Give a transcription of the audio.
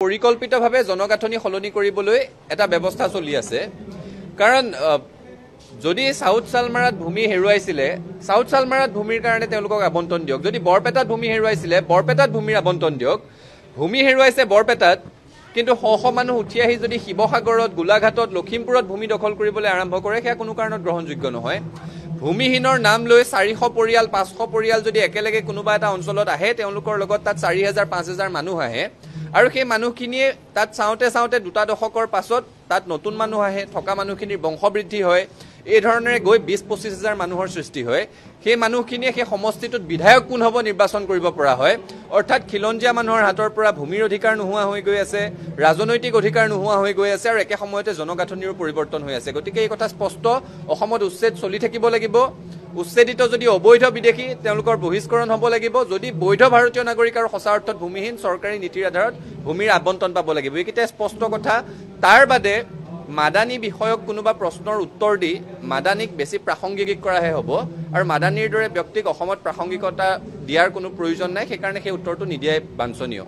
পৰিকল্পিতভাৱে জনগাঁথনি সলনি কৰিবলৈ এটা ব্যৱস্থা চলি আছে কাৰণ যদি সাউথ সালমাৰাত ভূমি হেৰুৱাইছিলে সাউথ সালমাৰাত ভূমিৰ কাৰণে তেওঁলোকক আবণ্টন দিয়ক যদি বৰপেটাত ভূমি হেৰুৱাইছিলে বৰপেটাত ভূমিৰ আবণ্টন দিয়ক ভূমি হেৰুৱাইছে বৰপেটাত কিন্তু শ মানুহ উঠি আহি যদি শিৱসাগৰত গোলাঘাটত লখিমপুৰত ভূমি দখল কৰিবলৈ আৰম্ভ কৰে সেয়া কোনো কাৰণত গ্ৰহণযোগ্য নহয় ভূমিহীনৰ নাম লৈ 400 পৰিয়াল 500 পৰিয়াল যদি একেলগে কোনোবা এটা অঞ্চলত আহে তেওঁলোকৰ লগত তাত 4000 5000 মানুহ আহে আৰু সেই মানুহখিনিয়ে তাত চাওঁতে দুটা দশকৰ পাছত তাত নতুন মানুহ আহে থকা মানুহখিনিৰ বংশবৃদ্ধি হয় এই ধৰণেৰে গৈ 20-25 হাজাৰ মানুহৰ সৃষ্টি হয় সেই মানুহখিনিয়ে সেই সমষ্টিটোত বিধায়ক কোন হ'ব নিৰ্বাচন কৰিব পৰা হয় অৰ্থাৎ খিলঞ্জীয়া মানুহৰ হাতৰ পৰা ভূমিৰ অধিকাৰ নোহোৱা হৈ গৈ আছে ৰাজনৈতিক অধিকাৰ নোহোৱা হৈ গৈ আছে আৰু একে সময়তে জনগাঁথনিৰো পৰিৱৰ্তন হৈ আছে গতিকে এই কথা স্পষ্ট অসমত উচ্ছেদ চলি থাকিব লাগিব উচ্ছেদিত যদি অবৈধ বিদেশী তেওঁলোকৰ বহিষ্কৰণ হ'ব লাগিব যদি বৈধ ভাৰতীয় নাগৰিক আৰু সঁচা অৰ্থত ভূমিহীন চৰকাৰী নীতিৰ আধাৰত ভূমিৰ আবণ্টন পাব লাগিব এইকেইটা স্পষ্ট কথা তাৰ বাদে মাদানী বিষয়ক কোনোবা প্ৰশ্নৰ উত্তৰ দি মাদানীক বেছি প্ৰাসংগিক কৰাহে হ'ব আৰু মাদানীৰ দৰে ব্যক্তিক অসমত প্ৰাসংগিকতা দিয়াৰ কোনো প্ৰয়োজন নাই সেইকাৰণে সেই উত্তৰটো নিদিয়াই বাঞ্ছনীয়